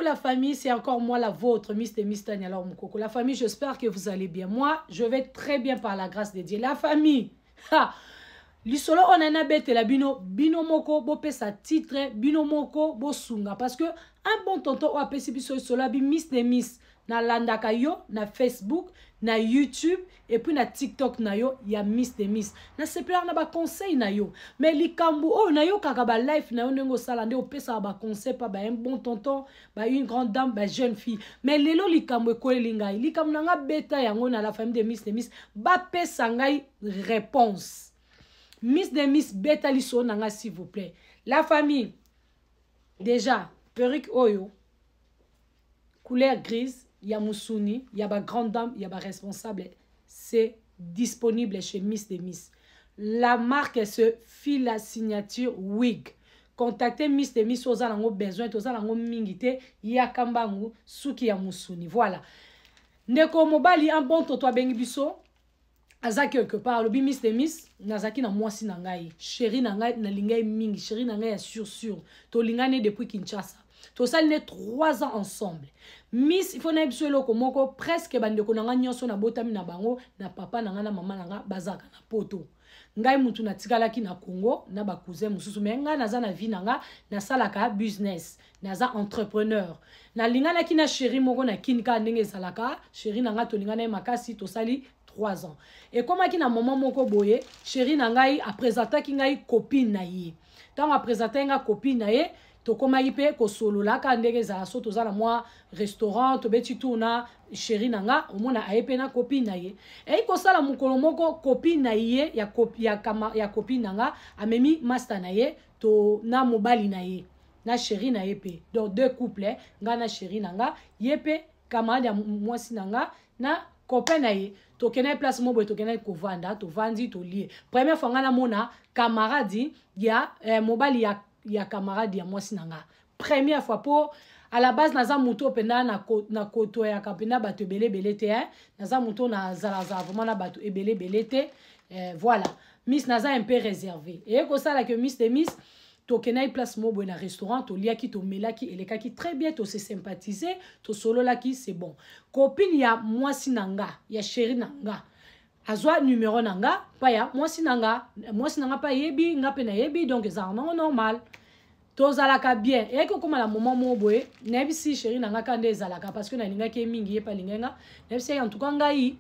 la famille, c'est encore moi la vôtre, Miss Tania alors Moukoko. La famille, j'espère que vous allez bien. Moi, je vais très bien par la grâce de Dieu. La famille, l'isolo on en a bête la bino moko bo pesa titre, bino moko bo sunga. Parce que un bon tonton ou apesi biso isolo bi Miss de Miss na landaka yo, na Facebook, na YouTube, et puis na TikTok na yo, ya Miss de Miss. Na sepela na ba conseil na yo. Mais likambu oh na yo kaka ba life na yo nengo salande o pesa ba conseil pa ba un bon tonton, ba une grande dame, ba jeune fille. Mais lelo likambu ekole lingai. Likambu na nga beta yango na la famille de Miss, ba pesa ngai réponse. Miss de Miss beta liso nanga s'il vous plaît. La famille, déjà, perruque oyo, couleur grise, ya Mousouni, ya ba grande dame, ya ba responsable, c'est disponible chez Miss de Miss. La marque se file la signature wig. Contactez Miss de Miss aux alango besoin, aux alango mingite, ya kambangu, suki ya Mousouni. Voilà. Ndeko mobali un bon toto bengi biso. Aza quelque part, le Miss de Miss, nazaki na mwasi na ngai, chéri na ngai na lingai mingi, chéri na ngai ya sûr. To lingane depuis Kinshasa. To sali 3 ans ensemble. Miss, il faut na biso eloko moko presque bandeko na nga nyonso na botami na bango, na papa na nga na mama na nga bazaka na poto. Ngai mutu na tikalaki na Congo, na ba cousin mususu, mais nga naza na vie na nga, na salaka business, naza entrepreneur. Na lingana ki na chéri moko na kinika ndenge salaka, chéri na nga to lingana makasi to sali 3 ans. Et comme aki na maman moko boye, chéri na ngai a présenté ki ngai copine na ye. Tant a présenté nga copine na ye, to koma ipe ko solo la ka ndenge za so to za na moi restaurant to beti tourna chéri na nga omona ayepe na copine na ye. Et ko sala mukolo moko copine na ye ya copine na nga amemi master na ye to na mobali na ye. Na chéri na yepe. Donc 2 couples, nga na chéri na nga yepe camarade ya mwasi na nga na copain na ye. To kena place mo boy to kena ko vanda to vandi to lié. Première fois nga na mona camarade ya mobali ya camarade ya mwasi na nga. Première fois pour à la base naza muto penda na koto ya kapena bato belé te hein. Naza muto na zalaza vraiment na bato belé te. Voilà. Miss naza un peu réservé. Et ko ça là que Miss de Miss to kenai place mo boy na restaurant to liaki to melaki elekaki très bien to se sympathiser to solo laki c'est bon. Copine ya mwasi nanga ya chéri nanga azwa numéro nanga pa ya mwasi nanga pa yebi nga pe na yebi donc ça normal to zalaka bien et que comme la maman mo boy nebi si chéri nanga kande zalaka parce que na linga ke mingi pa linga nebi si en tout cas ngai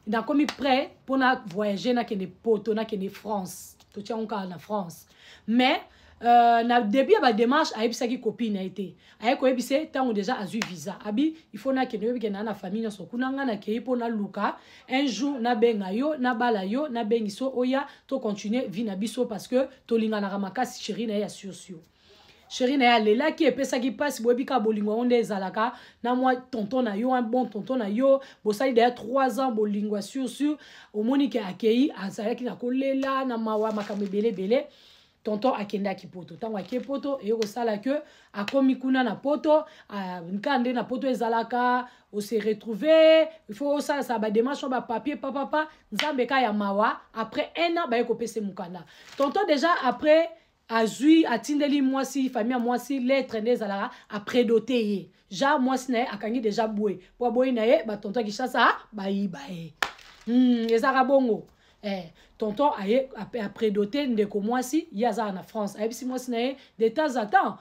na komi prêt pour na voyager na kene poto na kene France to tia onka na France mais na début ba démarche a ebisaki copine a été ayeko ebise tant déjà a eu visa abi il faut na kene na famille so kunanga na kei po na luka un jour na benga yo na bala yo na bengiso oya to continuer vie na biso parce que to linga na ramakasi chéri na ya sûr chéri na ya lela ki epesa ki passe bobi ka bolingo onde zalaka na moi tonton na yo un bon tonton na yo bo sali d'ailleurs 3 ans bolingo sûr au monique akei azalaki na kolela na mawa makambe belé tonton akenda ki poto tango ake poto e ko sala que akomi kuna na poto nkande na poto ezalaka on se retrouver il faut ça ba démarche ba papier papa nzambe ka ya mawa après 1 an ba ko pese mukanda tonton déjà après azui atindeli mwasi famille mwasi lettre ndezalaka après doté ja mwasi na akangi déjà boué po boy na ye ba tonton ki chasa ba ibae ezaka bongo tonton aye après doté ndeko mwasi yaza na France ayebisi mwasi na ye de temps en temps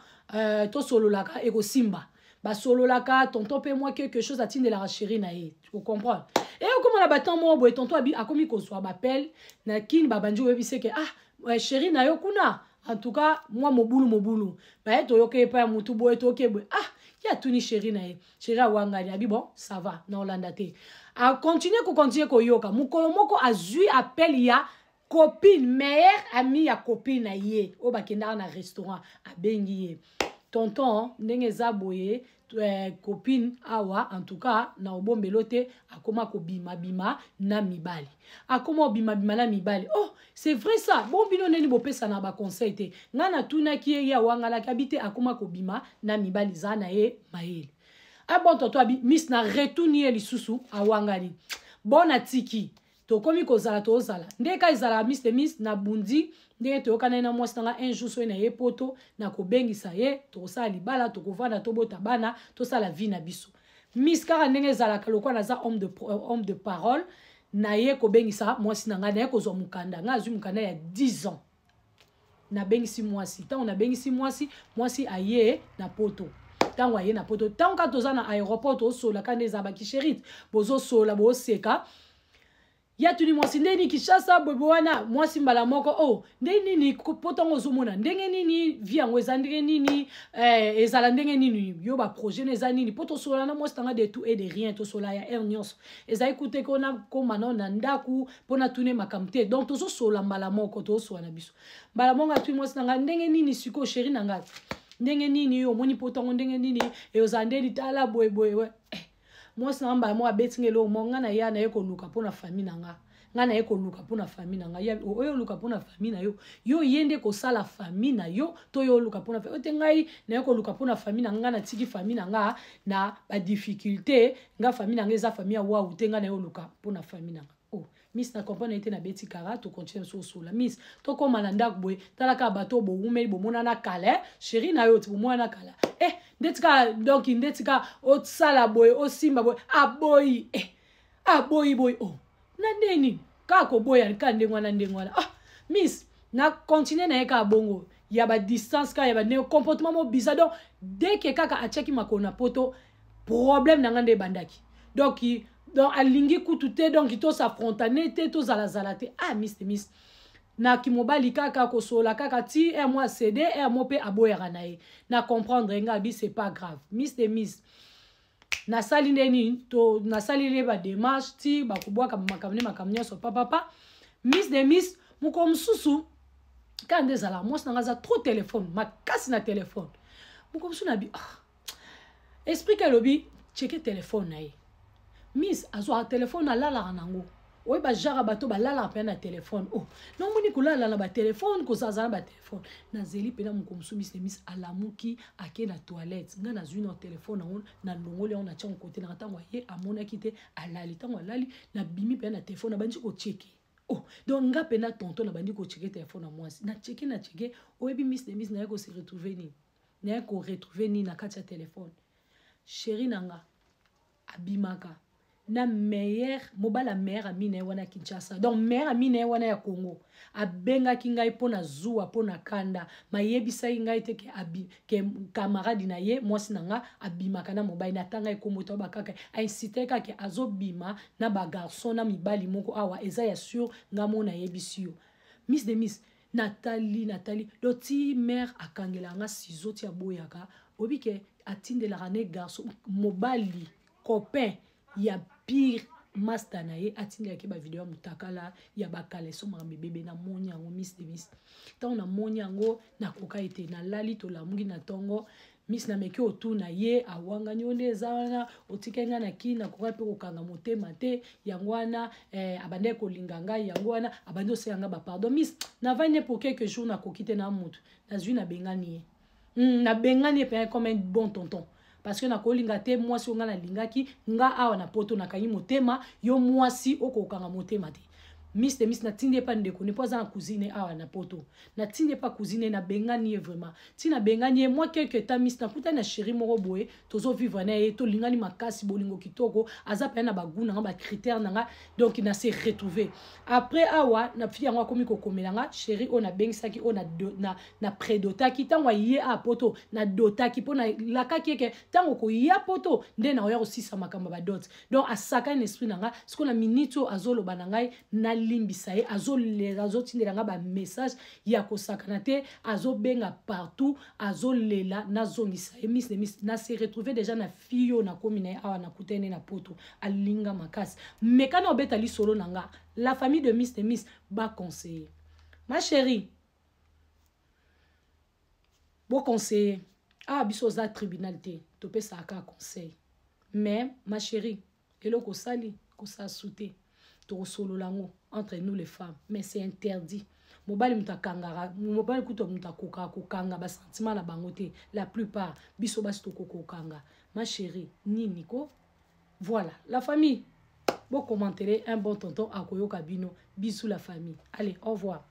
to solo laka eko simba ba solo laka tonton pe moi quelque chose atinde la chérie na ye tu comprends et comme on a battant mo boy tonton abi akomi ko so appel na kin ba banjo yebise que chérie na yo kuna en tout cas moi mobulu ba to yoke pa mutu boy to ke boy ya tuni chérie na ye chérie awangani abi bon ça va na Hollande te a continuer ko yoka mukolo moko azui appel ya copine meilleure amie ya copine na ye o bakenda na restaurant abengi ye tonton ndenge za boye copine awa en tout cas na obombelo te akoma ko bima na mibali akoma bima na mibali oh c'est vrai ça bon bino neni bo pesa na ba conseil te ngana tuna ki ya wangala kabite akoma ko bima na mibali za na ye maele bon tonton abi miss na retourner lisusu awangani bon atiki to komi ko zala to zala ndeka izala Miss de Miss na bundi ndenge to kana na mwasi nga un jour so na ye poto na ko bengisa ye to sala libala to ko vanda to bota bana to sala vie na biso Miss kaka ndenge zala kaloko na za homme de parole na ye ko bengisa mwasi na nga na ye ko zo mukanda nga azwi mukanda ya 10 ans na bengisi mwasi tango na bengisi mwasi aye na poto tango aye na poto tango ka toza na aéroport to sola kande za ba kisherite bozo sola bo seka ya tuni mwasi ndeni Kishasa bobo wana mwasi mbala moko oh ndeni nini potongo zomona ndenge nini viango eza ndenge nini ezala ndenge nini yo ba projet neza nini poto sola na mwasi tanga de tout et de rien to sola ya nyonso eza écouter ko na komana na ndaku pona tune makamte donc tozo sola mbala moko to sola na biso mbala monga tuni mwasi tanga ndenge nini siko chéri nanga ndenge nini yo moni potongo ndenge nini ezandeli tala boy we mwasi na mbala mo abetingelo mo ngana ya na yeko luka pona famille nanga ngana yeko luka pona famille nanga ya oyo luka pona famille na yo yende ko sala famille na yo to yo luka pona famille ote ngai na yeko luka pona famille nanga na tiki famille nanga na ba difficulté nga famille nanga eza famille wa utenga na yo luka pona famille nanga oh Miss na comprendre été na beti kara to continue so la Miss to koma na ndak boy talaka bato bo umeli bo mona na kala chéri na yo ti bo mona na kala ndetika donc ndetika o sala boy o simba boy aboyi boy oh na ndeni kako boy alika ndengwana Miss na continue na eka bongo ya ba distance ka ya ba ne comportement mo bizarre donc dès que kaka acheki makona poto problème na ngande bandaki donc alingi kutute donc ito s'affrontaner te to zala te Miss na kimobali kaka ko sola kaka ti moi cédé moi pe aboyera na ye na comprendre ngabi c'est pas grave Miss de Miss na sali ndeni to na sali le ba démarche ti ba kubwa ka makamnyo so papa Miss de Miss muko msusu kande zala moi na ngaza trop téléphone makasi na téléphone muko msusu na bi esprit que lobi checker téléphone na ye Miss azwa téléphone alala nango oye ba jara bato ba lala pe na téléphone oh non moni kulala na ba téléphone ko zaza ba téléphone na zeli pe na mukomsu Miss alamuki ake na toilette nga na zui na téléphone na longole on a tcha côté na tango ye amona kite alali tango alali na bimi pe na téléphone na bandi ko checker oh donc nga pe na tonton na bandi ko checker téléphone na moi na checker oye bi Miss na ko se retrouver ni na kati ya téléphone chéri nanga abimaka na meilleur mobala mère amine wana Kinshasa donc mère amine wana ya Congo abenga kingai pona zuwa pona kanda mayebisa ngai te ke camarade na ye mwasi nanga abimaka na mobile na tanga ekomoto bakaka inciter ka ke azobima na ba garçon na mibali moko awa eza ya sûr ngamo na yebisio Miss de Miss Nathalie loti mère akangela nga sizoti ya boyaka obike atindela rane garçon mobali copain ya pire master na ye atindi yake ba video mutakala ya bakale so ma bébé na moni yango Miss de Miss tant na moni yango na koka ete na lali to la mungi na tongo Miss na meki otu na ye awanga nyonde ezana otikenga na kina koka pe kokanga motema te yango wana abande ko linganga yango wana abande oseyanga ba pardon Miss na vaine pour quelques jours na kokite na mutu na zui na bengani na bengani pe comme un bon tonton parce que na kolinga te mwasi nga na lingaki nga awa na poto na kanyi motema yo mwasi okokanga motema te Miss de Miss na tinde pa ndeko ne poza na cousine awa na poto na tinde pa cousine na bengani vraiment ti na bengani moi quelque temps Miss na puta na chéri moko boye tozo vivre na ye to lingani makasi bolingo kitoko aza pa na baguna nga ba critère nanga donc na se retrouver après awa na fille yango komi ko komelanga chéri on a bengsaki on a na prédotaki tango ye a poto na dotaki pona la kakeke tango ko ya poto nde na oya aussi sa makamba ba dot donc asaka un esprit nanga ce qu'on a minito azolo banangai na limbisa ye azotindela nga ba message ya kosakana te azobenga partout azolela nazongisa ye Miss de Miss na se retrouver déjà na fille na komina awa na kutene na poto alinga makasi mais kana obeta li solo nanga la famille de Miss de Miss ba conseiller ma chérie bon conseiller biso za tribunal te to pe sa ka conseil mais ma chérie eloko sali ko sa souté to solo lango entre nous les femmes mais c'est interdit mobali mutakangara mobali kuto mutakoka kokanga ba sentiment na bangote la plupart biso basi to kokanga ma chérie nini ko voilà la famille Vous commenterez un bon tonton à Koyo Kabino. Bisous la famille. Allez, au revoir.